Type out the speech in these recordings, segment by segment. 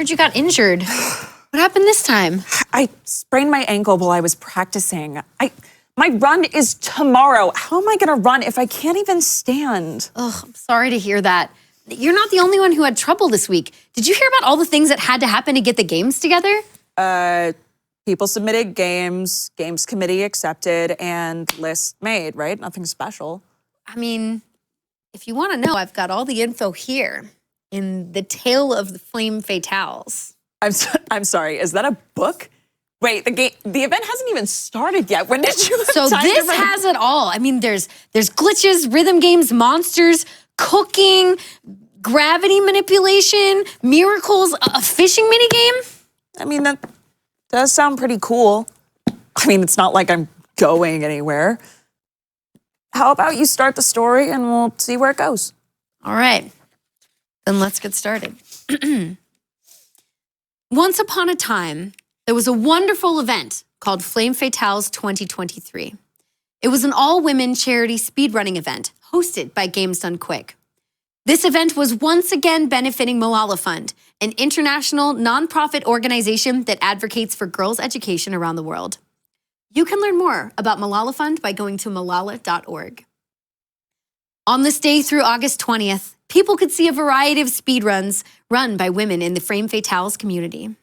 heard you got injured. What happened this time? I sprained my ankle while I was practicing. My run is tomorrow. How am I gonna run if I can't even stand? Ugh, I'm sorry to hear that. You're not the only one who had trouble this week. Did you hear about all the things that had to happen to get the games together? People submitted games committee accepted, and list made, right? Nothing special. I mean, if you want to know, I've got all the info here in The Tale of the Flame Fatales. I'm sorry, is that a book? Wait, the event hasn't even started yet. When did you have So time this has it all. I mean, there's glitches, rhythm games, monsters, cooking, gravity manipulation, miracles, a fishing minigame. I mean, that does sound pretty cool. I mean, it's not like I'm going anywhere. How about you start the story and we'll see where it goes? All right, then let's get started. Once upon a time, there was a wonderful event called Flame Fatales 2023. It was an all-women charity speedrunning event hosted by Games Done Quick. This event was once again benefiting Malala Fund, an international nonprofit organization that advocates for girls' education around the world. You can learn more about Malala Fund by going to malala.org. On this day through August 20th, people could see a variety of speedruns run by women in the Flame Fatales community.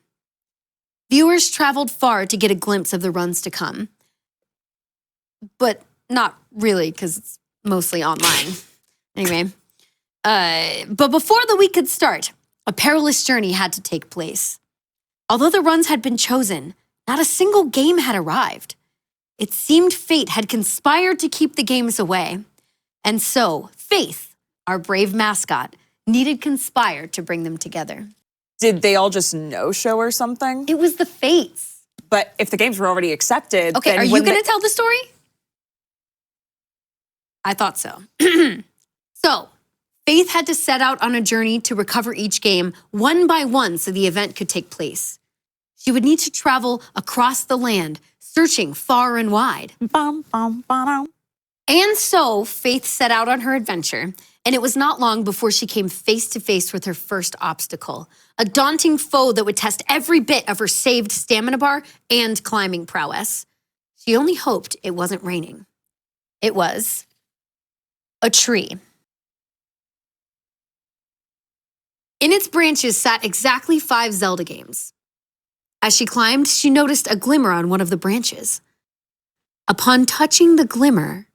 Viewers traveled far to get a glimpse of the runs to come. But not really, because it's mostly online. Anyway, but before the week could start, a perilous journey had to take place. Although the runs had been chosen, not a single game had arrived. It seemed fate had conspired to keep the games away. And so, Faith, our brave mascot, needed conspire to bring them together. Did they all just no-show or something? It was the Fates. But if the games were already accepted, Okay, then are you going to tell the story? I thought so. So, Faith had to set out on a journey to recover each game one by one so the event could take place. She would need to travel across the land, searching far and wide. And so, Faith set out on her adventure, and it was not long before she came face to face with her first obstacle, a daunting foe that would test every bit of her saved stamina bar and climbing prowess. She only hoped it wasn't raining. It was a tree. In its branches sat exactly 5 Zelda games. As she climbed, she noticed a glimmer on one of the branches. Upon touching the glimmer...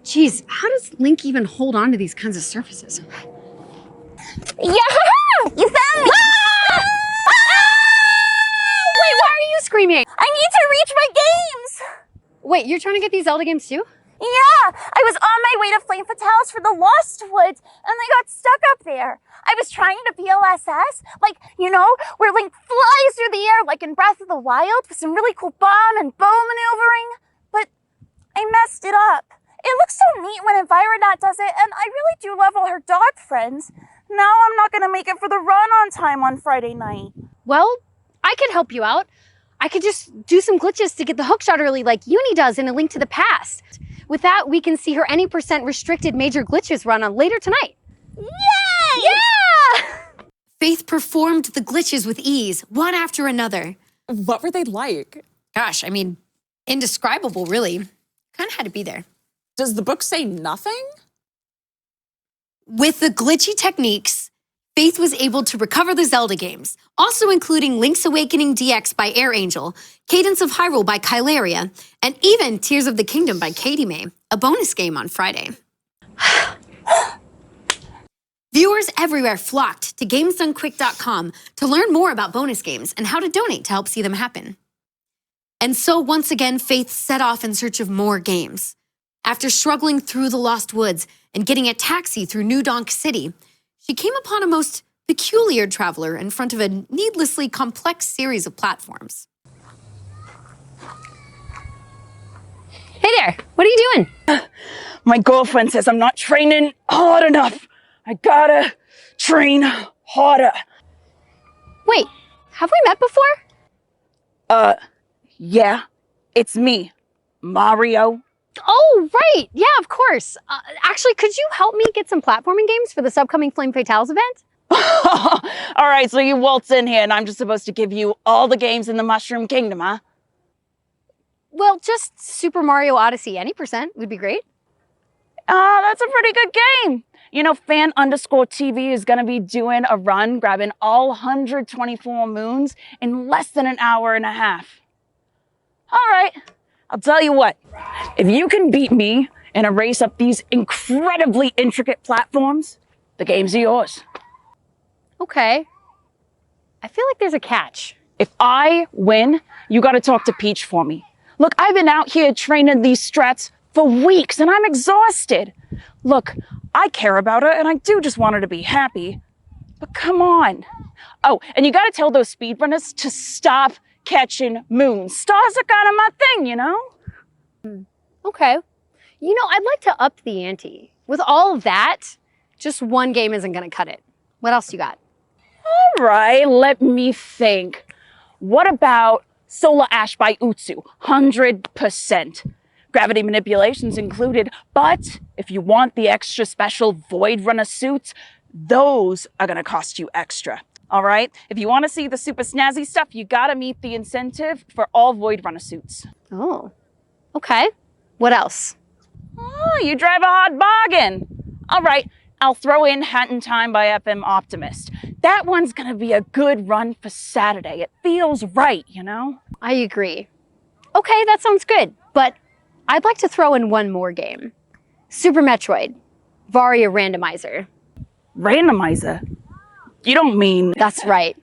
Geez, how does Link even hold on to these kinds of surfaces? Yeah! You found me! Ah! Wait, why are you screaming? I need to reach my games! Wait, you're trying to get these Zelda games too? Yeah! I was on my way to Flame Fatales for the Lost Woods, and I got stuck up there. I was trying to BLSS, like, you know, where Link flies through the air like in Breath of the Wild with some really cool bomb and bow maneuvering, but I messed it up. It looks so neat when Environat does it, and I really do love all her dog friends. Now I'm not gonna make it for the run on time on Friday night. Well, I could help you out. I could just do some glitches to get the hookshot early like Uni does in A Link to the Past. With that, we can see her any % restricted major glitches run on later tonight. Yay! Yeah! Faith performed the glitches with ease, one after another. What were they like? Gosh, I mean, indescribable, really. Kind of had to be there. Does the book say nothing? With the glitchy techniques, Faith was able to recover the Zelda games, also including Link's Awakening DX by Air Angel, Cadence of Hyrule by Kylaria, and even Tears of the Kingdom by Katie May, a bonus game on Friday. Viewers everywhere flocked to GamesDoneQuick.com to learn more about bonus games and how to donate to help see them happen. And so once again, Faith set off in search of more games. After struggling through the Lost Woods and getting a taxi through New Donk City, she came upon a most peculiar traveler in front of a needlessly complex series of platforms. Hey there, what are you doing? My girlfriend says I'm not training hard enough. I gotta train harder. Wait, have we met before? Yeah, it's me, Mario. Oh, right, yeah, of course. Actually, could you help me get some platforming games for this upcoming Flame Fatales event? All right, so you waltz in here and I'm just supposed to give you all the games in the Mushroom Kingdom, huh? Well, just Super Mario Odyssey, any percent would be great. That's a pretty good game. You know, fan_TV is gonna be doing a run, grabbing all 124 moons in less than an hour and a half. All right, I'll tell you what. If you can beat me in a race up these incredibly intricate platforms, the games are yours. Okay. I feel like there's a catch. If I win, you gotta talk to Peach for me. Look, I've been out here training these strats for weeks and I'm exhausted. Look, I care about her and I do just want her to be happy, but come on. Oh, and you gotta tell those speedrunners to stop catching moons. Stars are kind of my thing, you know? Okay. You know, I'd like to up the ante. With all of that, just one game isn't gonna cut it. What else you got? All right, let me think. What about Solar Ash by Utsu? 100%. Gravity manipulations included, but if you want the extra special Void Runner suits, those are gonna cost you extra. All right? If you wanna see the super snazzy stuff, you gotta meet the incentive for all Void Runner suits. Oh, okay. What else? Oh, you drive a hard bargain. All right, I'll throw in Hat in Time by FM Optimist. That one's gonna be a good run for Saturday. It feels right, you know? I agree. Okay, that sounds good, but I'd like to throw in one more game. Super Metroid, Varia Randomizer. Randomizer? You don't mean... That's right.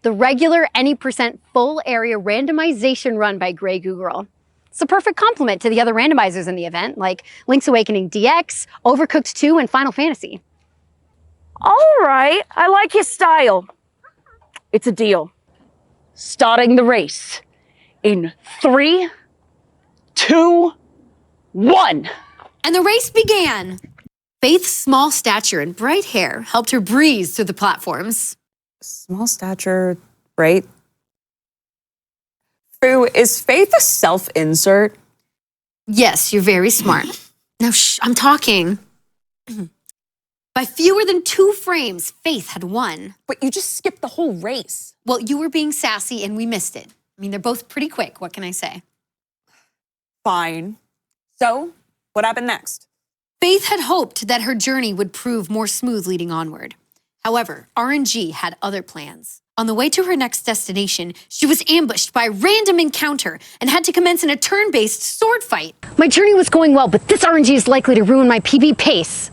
The regular any percent full area randomization run by Grey Goo Girl. It's a perfect complement to the other randomizers in the event, like Link's Awakening DX, Overcooked 2, and Final Fantasy. All right, I like your style. It's a deal. Starting the race in 3, 2, 1. And the race began. Faith's small stature and bright hair helped her breeze through the platforms. Small stature, right? Foo, is Faith a self-insert? Yes, you're very smart. Now, shh, I'm talking. By fewer than 2 frames, Faith had won. But you just skipped the whole race. Well, you were being sassy and we missed it. I mean, they're both pretty quick. What can I say? Fine. So, what happened next? Faith had hoped that her journey would prove more smooth leading onward. However, RNG had other plans. On the way to her next destination, she was ambushed by a random encounter and had to commence in a turn-based sword fight. My journey was going well, but this RNG is likely to ruin my PB pace.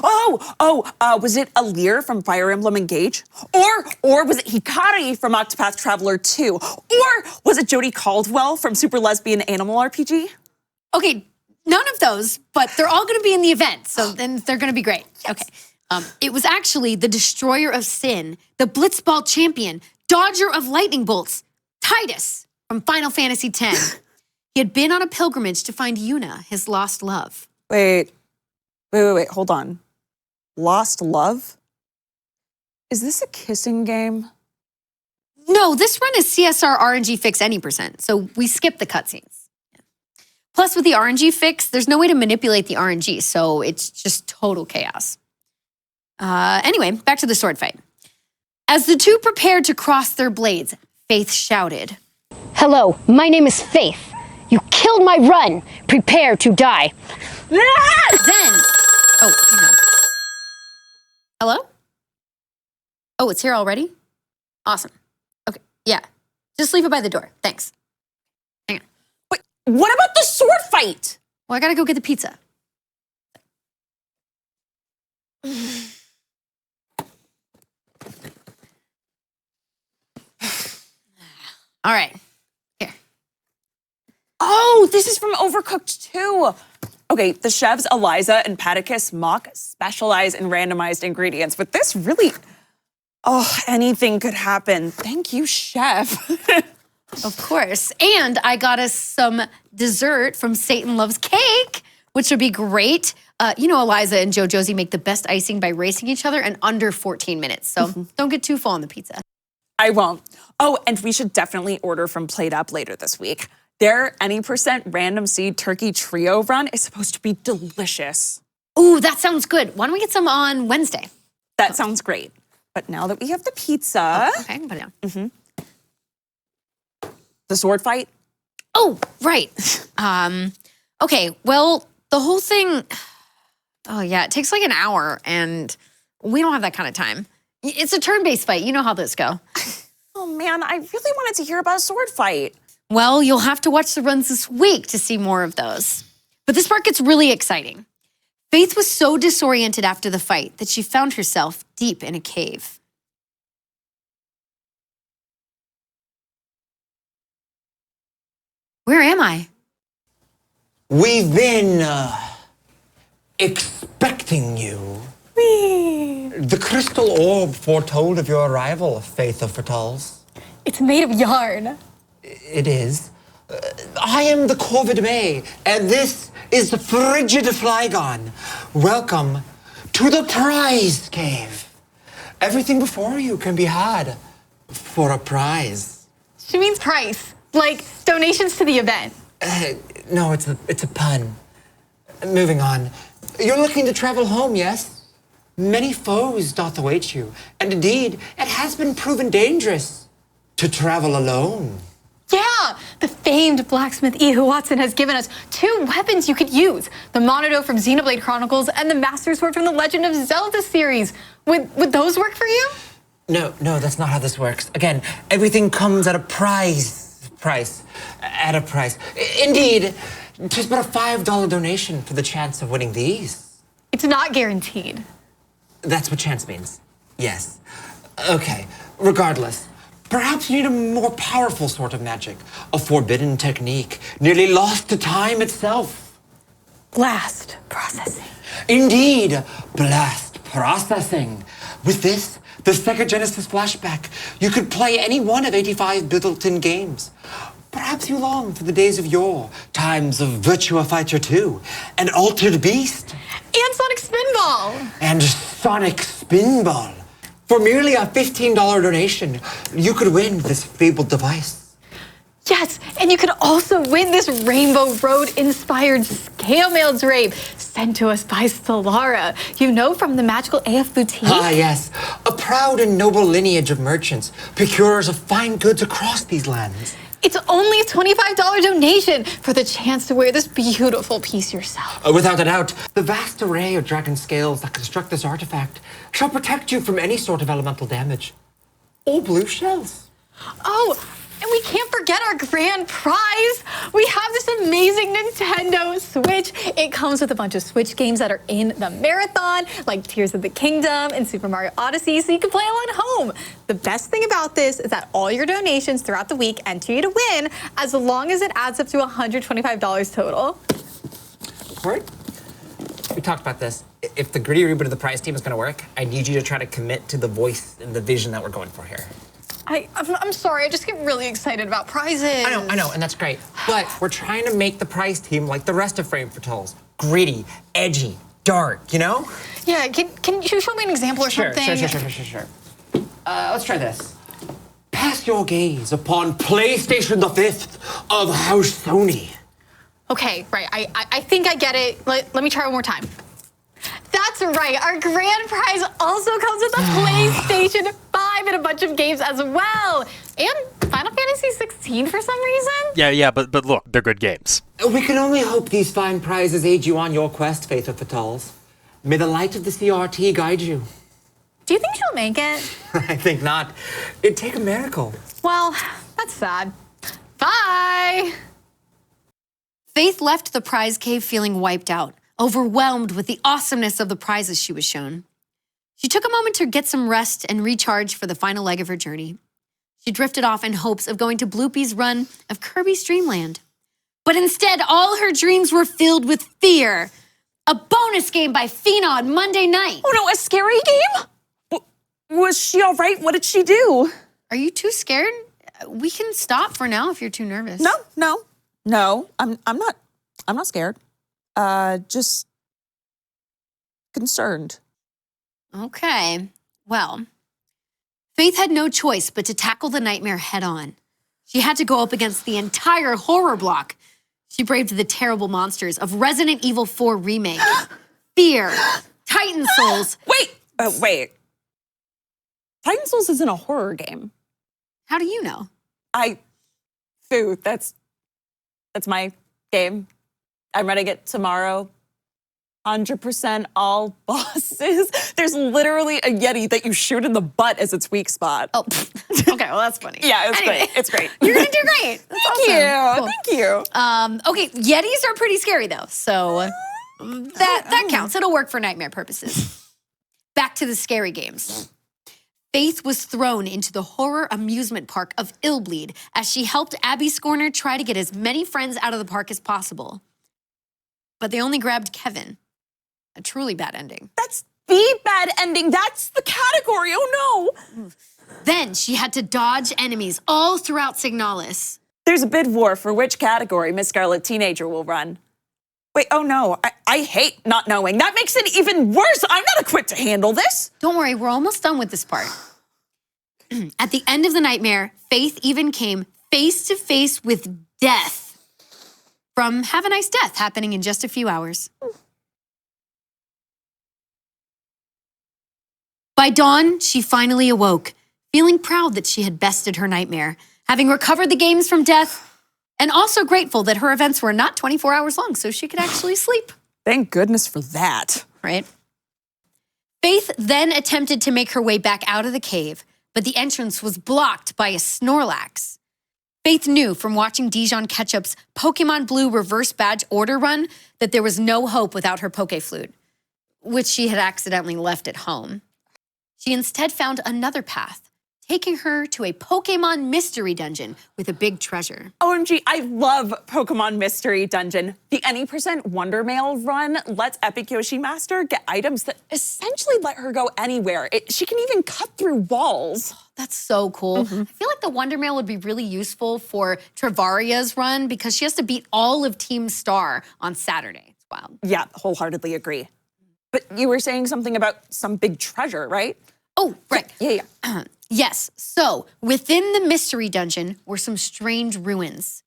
Was it Alir from Fire Emblem Engage? Or was it Hikari from Octopath Traveler 2? Or was it Jodie Caldwell from Super Lesbian Animal RPG? Okay, none of those, but they're all going to be in the event, so then they're going to be great. Yes. Okay. It was actually the Destroyer of Sin, the Blitzball champion, Dodger of Lightning Bolts, Titus from Final Fantasy X. He had been on a pilgrimage to find Yuna, his lost love. Wait, hold on. Lost Love? Is this a kissing game? No, this run is CSR RNG fix any percent, so we skip the cutscenes. Plus, with the RNG fix, there's no way to manipulate the RNG, so it's just total chaos. Anyway, back to the sword fight. As the two prepared to cross their blades, Faith shouted, Hello, my name is Faith. You killed my run. Prepare to die. Then, oh, hang on. Hello? Oh, it's here already? Awesome. Okay, yeah. Just leave it by the door. Thanks. Hang on. Wait, what about the sword fight? Well, I gotta go get the pizza. All right, here. Oh, this is from Overcooked 2. Okay, the chefs Eliza and Paticus Mock specialize in randomized ingredients, but this really, anything could happen. Thank you, chef. Of course. And I got us some dessert from Satan Loves Cake, which would be great. You know, Eliza and Joe Josie make the best icing by racing each other in under 14 minutes. So don't get too full on the pizza. I won't. Oh, and we should definitely order from Plate Up later this week. Their any percent random seed turkey trio run is supposed to be delicious. Ooh, that sounds good. Why don't we get some on Wednesday? That sounds great. But now that we have the pizza, Okay, I can put it down. the sword fight. Oh, right. Okay, well, the whole thing, oh yeah, it takes like an hour and we don't have that kind of time. It's a turn-based fight. You know how those go. Oh man, I really wanted to hear about a sword fight. Well, you'll have to watch the runs this week to see more of those. But this part gets really exciting. Faith was so disoriented after the fight that she found herself deep in a cave. Where am I? We've been expecting you. The crystal orb foretold of your arrival, Faith of Fatals. It's made of yarn. It is. I am the Corvid May, and this is the Frigid Flygon. Welcome to the Prize Cave. Everything before you can be had for a prize. She means price, like donations to the event. No, it's a pun. Moving on. You're looking to travel home, yes? Many foes doth await you, and indeed, it has been proven dangerous to travel alone. Yeah, the famed blacksmith Ehud Watson has given us 2 weapons you could use. The Monodo from Xenoblade Chronicles and the Master Sword from the Legend of Zelda series. Would those work for you? No, that's not how this works. Again, everything comes at a price. At a price. Indeed, 'tis but a $5 donation for the chance of winning these. It's not guaranteed. That's what chance means. Yes. Okay, regardless. Perhaps you need a more powerful sort of magic. A forbidden technique, nearly lost to time itself. Blast processing. Indeed, blast processing. With this, the Sega Genesis flashback, you could play any one of 85 built-in games. Perhaps you long for the days of yore, times of Virtua Fighter 2, and Altered Beast. And Sonic Spinball. And Sonic Spinball. For merely a $15 donation, you could win this fabled device. Yes, and you could also win this Rainbow Road-inspired scale mail drape sent to us by Solara. You know, from the magical AF Boutique? Ah, yes. A proud and noble lineage of merchants, procurers of fine goods across these lands. It's only a $25 donation for the chance to wear this beautiful piece yourself. Without a doubt, the vast array of dragon scales that construct this artifact shall protect you from any sort of elemental damage. All blue shells. Oh, and we can't forget our grand prize. We have this amazing Nintendo Switch. It comes with a bunch of Switch games that are in the marathon, like Tears of the Kingdom and Super Mario Odyssey, so you can play along at home. The best thing about this is that all your donations throughout the week enter you to win, as long as it adds up to $125 total. Court? We talked about this. If the gritty reboot of the prize team is going to work, I need you to try to commit to the voice and the vision that we're going for here. I'm sorry, I just get really excited about prizes. I know, and that's great. But we're trying to make the prize team like the rest of Frame for Tolls. Gritty, edgy, dark, you know? Yeah, can you show me an example or something? Sure. Let's try this. Pass your gaze upon PlayStation the 5th of House Sony. Okay, right, I think I get it. Let me try one more time. That's right, our grand prize also comes with a PlayStation 5 and a bunch of games as well. And Final Fantasy 16 for some reason? Yeah, but look, they're good games. We can only hope these fine prizes aid you on your quest, Faith of Fatals. May the light of the CRT guide you. Do you think she'll make it? I think not. It'd take a miracle. Well, that's sad. Bye! Faith left the prize cave feeling wiped out, overwhelmed with the awesomeness of the prizes she was shown. She took a moment to get some rest and recharge for the final leg of her journey. She drifted off in hopes of going to Bloopy's run of Kirby's Dream Land. But instead, all her dreams were filled with fear. A bonus game by Fina on Monday night. Oh no, a scary game? Was she all right? What did she do? Are you too scared? We can stop for now if you're too nervous. No, I'm not scared. Just concerned. Okay, well, Faith had no choice but to tackle the nightmare head on. She had to go up against the entire horror block. She braved the terrible monsters of Resident Evil 4 Remake, Fear, Titan Souls. Wait. Titan Souls isn't a horror game. How do you know? Foo, that's my game. I'm running it tomorrow. 100% all bosses. There's literally a Yeti that you shoot in the butt as its weak spot. Oh, okay, well, that's funny. Yeah, it's Anyway. great. It's great. You're gonna do great. That's awesome. Cool. Thank you. Okay, Yetis are pretty scary though, so that counts. It'll work for nightmare purposes. Back to the scary games. Faith was thrown into the horror amusement park of Illbleed as she helped Abby Scorner try to get as many friends out of the park as possible. But they only grabbed Kevin. A truly bad ending. That's the bad ending. That's the category. Oh no. Then she had to dodge enemies all throughout Signalis. There's a bid war for which category Miss Scarlet Teenager will run. Wait, oh no. I hate not knowing. That makes it even worse. I'm not equipped to handle this. Don't worry, we're almost done with this part. At the end of the nightmare, Faith even came face to face with death from Have a Nice Death happening in just a few hours. By dawn, she finally awoke, feeling proud that she had bested her nightmare, having recovered the games from death, and also grateful that her events were not 24 hours long, so she could actually sleep. Thank goodness for that. Right? Faith then attempted to make her way back out of the cave, but the entrance was blocked by a Snorlax. Faith knew from watching Dijon Ketchup's Pokemon Blue reverse badge order run that there was no hope without her Pokeflute, which she had accidentally left at home. She instead found another path, taking her to a Pokemon mystery dungeon with a big treasure. OMG, I love Pokemon Mystery Dungeon. The Any % Wonder Mail run lets Epic Yoshi Master get items that essentially let her go anywhere. She can even cut through walls. That's so cool. I feel like the Wonder Mail would be really useful for Travaria's run because she has to beat all of Team Star on Saturday. It's wild. Yeah, wholeheartedly agree. But you were saying something about some big treasure, right? Oh, right. Yeah. Yes. So within the mystery dungeon were some strange ruins.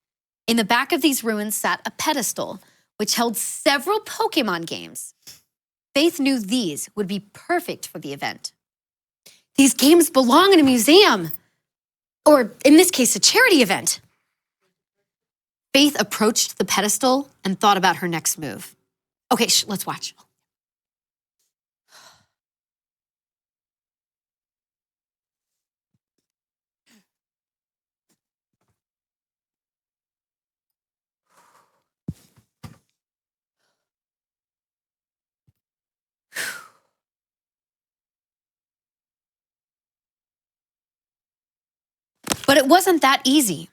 In the back of these ruins sat a pedestal, which held several Pokemon games. Faith knew these would be perfect for the event. These games belong in a museum, or in this case, a charity event. Faith approached the pedestal and thought about her next move. Okay, let's watch. But it wasn't that easy.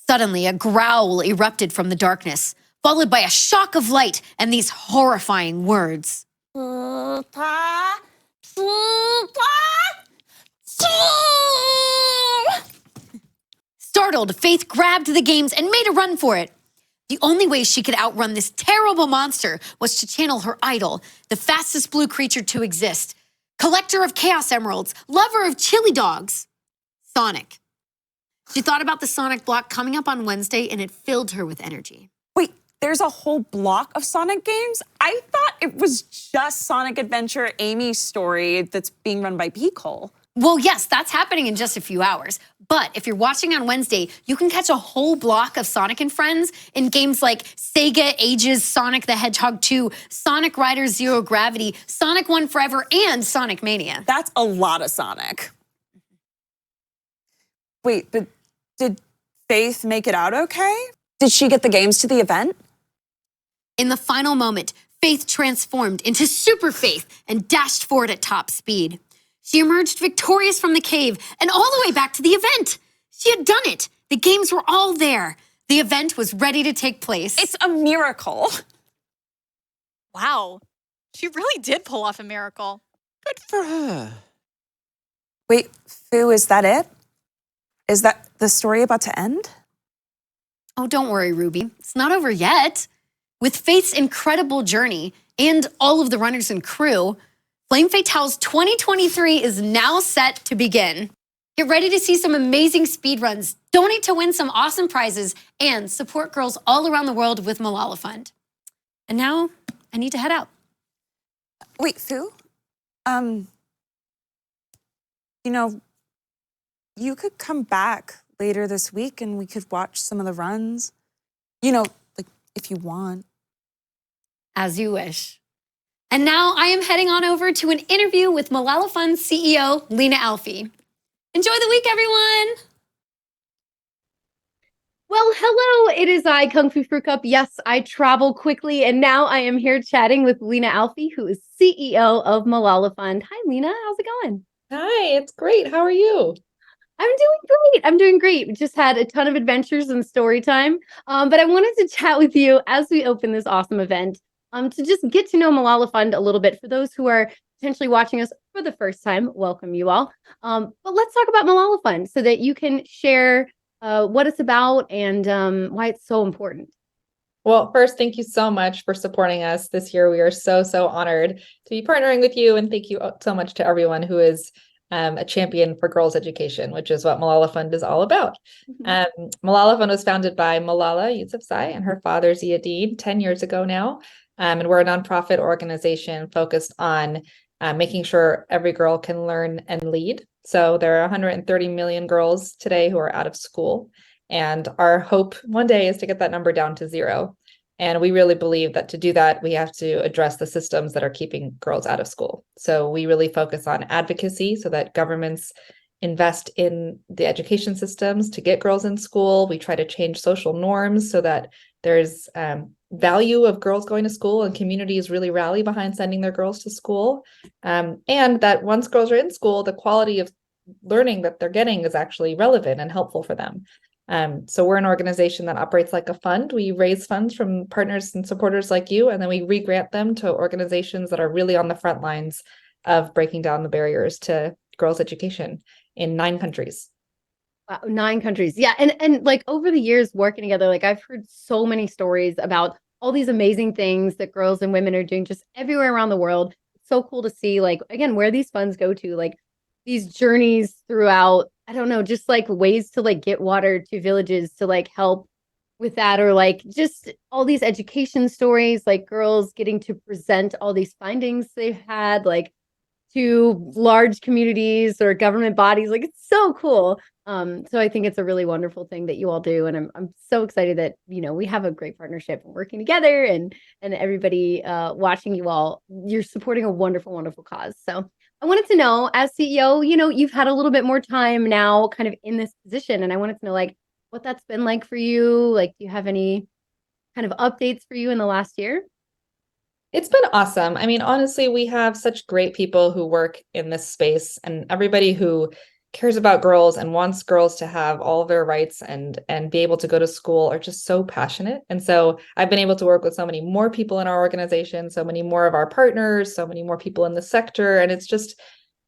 Suddenly, a growl erupted from the darkness, followed by a shock of light and these horrifying words. Startled, Faith grabbed the games and made a run for it. The only way she could outrun this terrible monster was to channel her idol, the fastest blue creature to exist, collector of Chaos Emeralds, lover of chili dogs, Sonic. She thought about the Sonic block coming up on Wednesday, and it filled her with energy. Wait, there's a whole block of Sonic games? I thought it was just Sonic Adventure Amy's story that's being run by Peacock. Well, yes, that's happening in just a few hours. But if you're watching on Wednesday, you can catch a whole block of Sonic and Friends in games like Sega Ages Sonic the Hedgehog 2, Sonic Riders Zero Gravity, Sonic 1 Forever, and Sonic Mania. That's a lot of Sonic. Wait, but did Faith make it out okay? Did she get the games to the event? In the final moment, Faith transformed into Super Faith and dashed forward at top speed. She emerged victorious from the cave and all the way back to the event. She had done it. The games were all there. The event was ready to take place. It's a miracle. Wow. She really did pull off a miracle. Good for her. Wait, Fu, is that it? Is that the story about to end? Oh, don't worry, Ruby. It's not over yet. With Faith's incredible journey and all of the runners and crew, Flame Fatale's 2023 is now set to begin. Get ready to see some amazing speedruns, donate to win some awesome prizes, and support girls all around the world with Malala Fund. And now, I need to head out. Wait, Fu? Do you could come back later this week and we could watch some of the runs. Like if you want. As you wish. And now I am heading on over to an interview with Malala Fund's CEO, Lena Alfi. Enjoy the week, everyone. Well, hello, it is I, Kung Fu Fruit Cup. Yes, I travel quickly, and now I am here chatting with Lena Alfi, who is CEO of Malala Fund. Hi, Lena, how's it going? Hi, it's great. How are you? I'm doing great. We just had a ton of adventures and story time. But I wanted to chat with you as we open this awesome event to just get to know Malala Fund a little bit. For those who are potentially watching us for the first time, welcome you all. But let's talk about Malala Fund so that you can share what it's about and why it's so important. Well, first, thank you so much for supporting us this year. We are so honored to be partnering with you. And thank you so much to everyone who is a champion for girls' education, which is what Malala Fund is all about. Malala Fund was founded by Malala Yousafzai and her father, Ziauddin, 10 years ago now. And we're a nonprofit organization focused on making sure every girl can learn and lead. So there are 130 million girls today who are out of school. And our hope one day is to get that number down to 0. And we really believe that to do that, we have to address the systems that are keeping girls out of school. So we really focus on advocacy so that governments invest in the education systems to get girls in school. We try to change social norms so that there's value of girls going to school and communities really rally behind sending their girls to school. And that once girls are in school, the quality of learning that they're getting is actually relevant and helpful for them. So we're an organization that operates like a fund. We raise funds from partners and supporters like you, and then we re-grant them to organizations that are really on the front lines of breaking down the barriers to girls' education in 9 countries. Wow, 9 countries. Yeah. And like over the years working together, like I've heard so many stories about all these amazing things that girls and women are doing just everywhere around the world. It's so cool to see, like, again, where these funds go to, like these journeys throughout, I don't know, just like ways to like get water to villages to like help with that, or like just all these education stories, like girls getting to present all these findings they've had, like to large communities or government bodies. Like it's so cool. So I think it's a really wonderful thing that you all do, and I'm so excited that we have a great partnership and working together, and everybody watching you all. You're supporting a wonderful cause. So I wanted to know, as CEO, you've had a little bit more time now, kind of in this position, and I wanted to know like what that's been like for you. Like, do you have any kind of updates for you in the last year? It's been awesome. I mean, honestly, we have such great people who work in this space, and everybody who cares about girls and wants girls to have all of their rights and be able to go to school are just so passionate. And so I've been able to work with so many more people in our organization, so many more of our partners, so many more people in the sector. And it's just,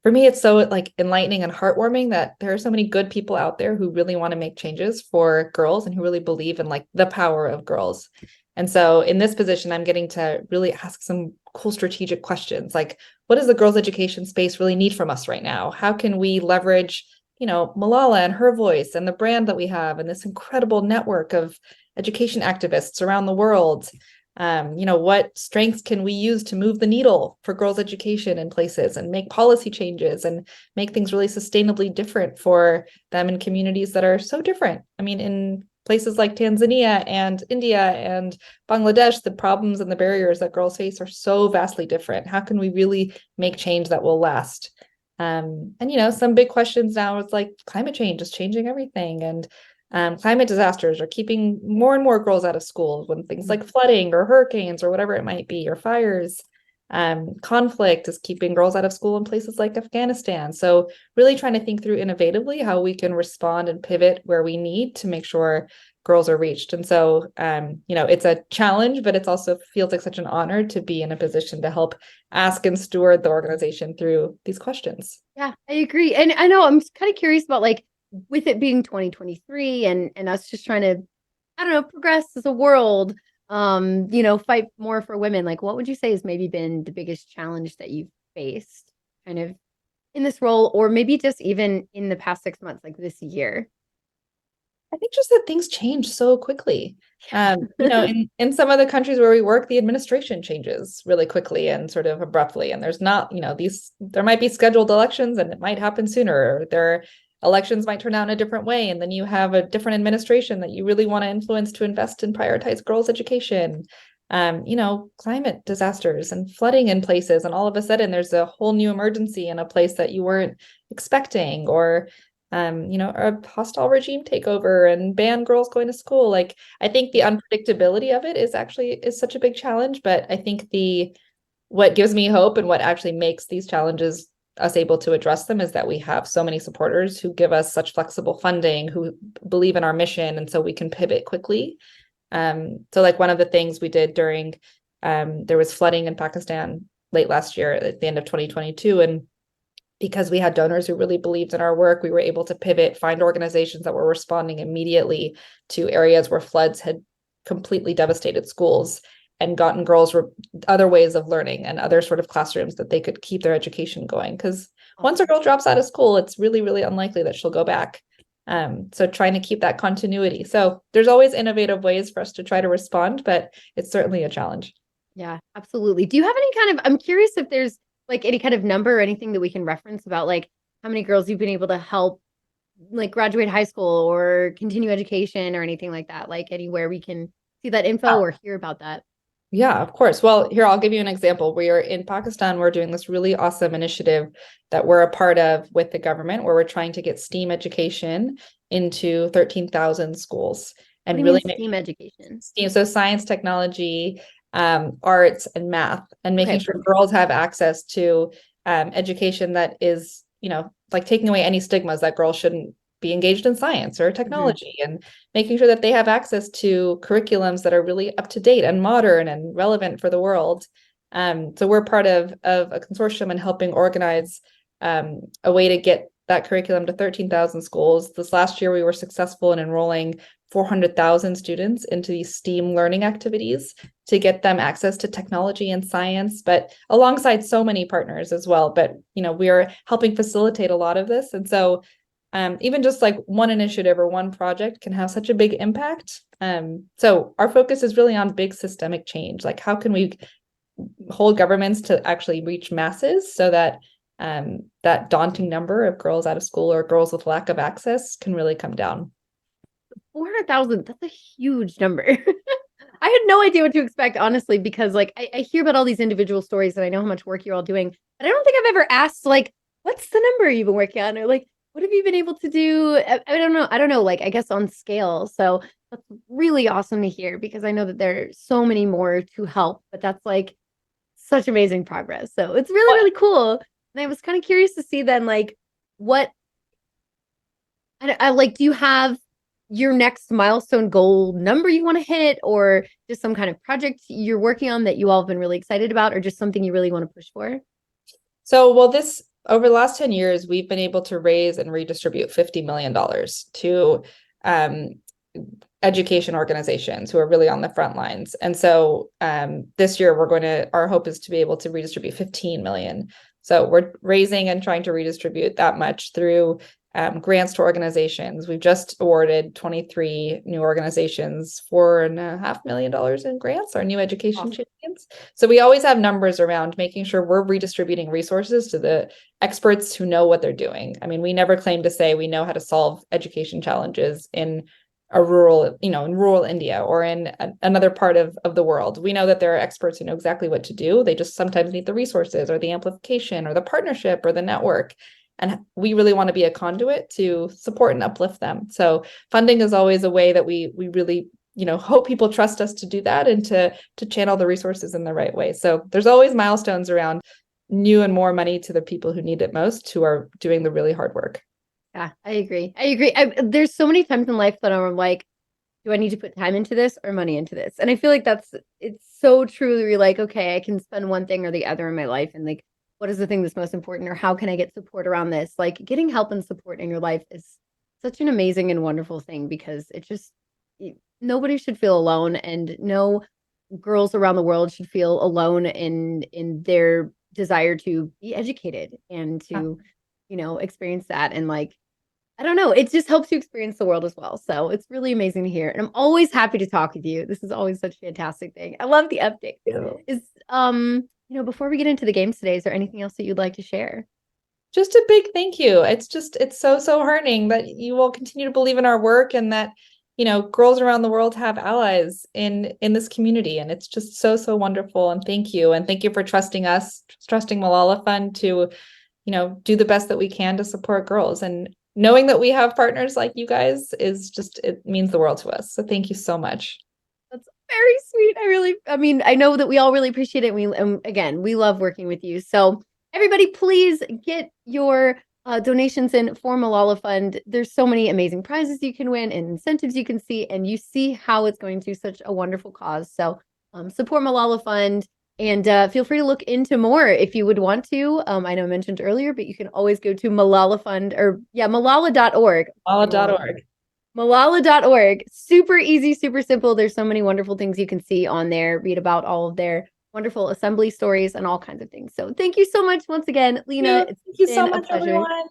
for me, it's so like enlightening and heartwarming that there are so many good people out there who really want to make changes for girls and who really believe in like the power of girls. And so in this position, I'm getting to really ask some cool strategic questions, like what does the girls' education space really need from us right now? How can we leverage, Malala and her voice and the brand that we have and this incredible network of education activists around the world? What strengths can we use to move the needle for girls' education in places and make policy changes and make things really sustainably different for them in communities that are so different? I mean, in places like Tanzania and India and Bangladesh, the problems and the barriers that girls face are so vastly different. How can we really make change that will last? And some big questions now is like climate change is changing everything, and climate disasters are keeping more and more girls out of school when things like flooding or hurricanes or whatever it might be, or fires. Conflict is keeping girls out of school in places like Afghanistan. So really trying to think through innovatively how we can respond and pivot where we need to make sure girls are reached. And so, it's a challenge, but it's also feels like such an honor to be in a position to help ask and steward the organization through these questions. Yeah, I agree. And I know I'm kind of curious about like, with it being 2023 and us just trying to, I don't know, progress as a world, fight more for women. Like, what would you say has maybe been the biggest challenge that you've faced kind of in this role, or maybe just even in the past 6 months, like this year? I think just that things change so quickly. In some of the countries where we work, the administration changes really quickly and sort of abruptly. And there's not, there might be scheduled elections and it might happen sooner. Or their elections might turn out in a different way. And then you have a different administration that you really want to influence to invest in prioritize girls' education. Climate disasters and flooding in places. And all of a sudden there's a whole new emergency in a place that you weren't expecting, or a hostile regime takeover and ban girls going to school. Like, I think the unpredictability of it is such a big challenge. But I think what gives me hope and what actually makes these challenges us able to address them is that we have so many supporters who give us such flexible funding, who believe in our mission, and so we can pivot quickly. So like one of the things we did during there was flooding in Pakistan late last year at the end of 2022, and because we had donors who really believed in our work, we were able to pivot, find organizations that were responding immediately to areas where floods had completely devastated schools, and gotten girls other ways of learning and other sort of classrooms that they could keep their education going. Because once a girl drops out of school, it's really, really unlikely that she'll go back. So trying to keep that continuity. So there's always innovative ways for us to try to respond, but it's certainly a challenge. Yeah, absolutely. Do you have any kind of, I'm curious if there's like any kind of number or anything that we can reference about like how many girls you've been able to help like graduate high school or continue education or anything like that, like anywhere we can see that info or hear about that? Yeah, of course. Well, here, I'll give you an example. We are in Pakistan. We're doing this really awesome initiative that we're a part of with the government, where we're trying to get STEAM education into 13,000 schools and really make STEAM education. STEAM, so science, technology, arts, and math, and making sure girls have access to education that is, like taking away any stigmas that girls shouldn't be engaged in science or technology, and making sure that they have access to curriculums that are really up to date and modern and relevant for the world. So we're part of a consortium and helping organize a way to get that curriculum to 13,000 schools. This last year, we were successful in enrolling 400,000 students into these STEAM learning activities to get them access to technology and science, but alongside so many partners as well. But, we are helping facilitate a lot of this. And so even just like one initiative or one project can have such a big impact. So our focus is really on big systemic change. Like, how can we hold governments to actually reach masses so that that daunting number of girls out of school or girls with lack of access can really come down? 400,000, that's a huge number. I had no idea what to expect, honestly, because like I hear about all these individual stories and I know how much work you're all doing, but I don't think I've ever asked like, what's the number you've been working on? Or like, what have you been able to do? I don't know, like I guess on scale. So that's really awesome to hear, because I know that there's so many more to help, but that's like such amazing progress. So it's really, really cool. And I was kind of curious to see then like what I like, do you have your next milestone goal number you want to hit, or just some kind of project you're working on that you all have been really excited about, or just something you really want to push for? So, well, over the last 10 years, we've been able to raise and redistribute $50 million to education organizations who are really on the front lines. And so this year, our hope is to be able to redistribute 15 million. So we're raising and trying to redistribute that much through grants to organizations. We've just awarded 23 new organizations $4.5 million in grants, our new education champions. So we always have numbers around making sure we're redistributing resources to the experts who know what they're doing. I mean, we never claim to say we know how to solve education challenges in rural India or in another part of the world. We know that there are experts who know exactly what to do. They just sometimes need the resources or the amplification or the partnership or the network. And we really want to be a conduit to support and uplift them. So funding is always a way that we really, hope people trust us to do that and to channel the resources in the right way. So there's always milestones around new and more money to the people who need it most, who are doing the really hard work. Yeah, I agree. There's so many times in life that I'm like, do I need to put time into this or money into this? And I feel like it's so true that you're like, okay, I can spend one thing or the other in my life, and like, what is the thing that's most important, or how can I get support around this? Like, getting help and support in your life is such an amazing and wonderful thing, because nobody should feel alone, and no girls around the world should feel alone in their desire to be educated and to, experience that. And like, I don't know. It just helps you experience the world as well. So it's really amazing to hear. And I'm always happy to talk with you. This is always such a fantastic thing. I love the update. Is before we get into the games today, is there anything else that you'd like to share? Just a big thank you. It's so heartening that you will continue to believe in our work and that, girls around the world have allies in this community. And it's just so wonderful. And thank you. And thank you for trusting us, trusting Malala Fund to, do the best that we can to support girls. And knowing that we have partners like you guys it means the world to us. So thank you so much. That's very sweet. I know that we all really appreciate it. Again, we love working with you. So everybody, please get your donations in for Malala Fund. There's so many amazing prizes you can win and incentives you can see, and you see how it's going to such a wonderful cause. So support Malala Fund. And feel free to look into more if you would want to. I know I mentioned earlier, but you can always go to Malala Fund Malala.org. Malala.org. Malala.org. Super easy, super simple. There's so many wonderful things you can see on there. Read about all of their wonderful assembly stories and all kinds of things. So thank you so much once again, Lena. Thank you so much, everyone.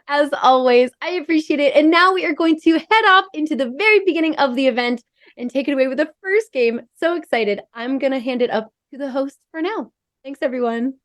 As always, I appreciate it. And now we are going to head off into the very beginning of the event and take it away with the first game. So excited. I'm going to hand it up to the host for now. Thanks, everyone.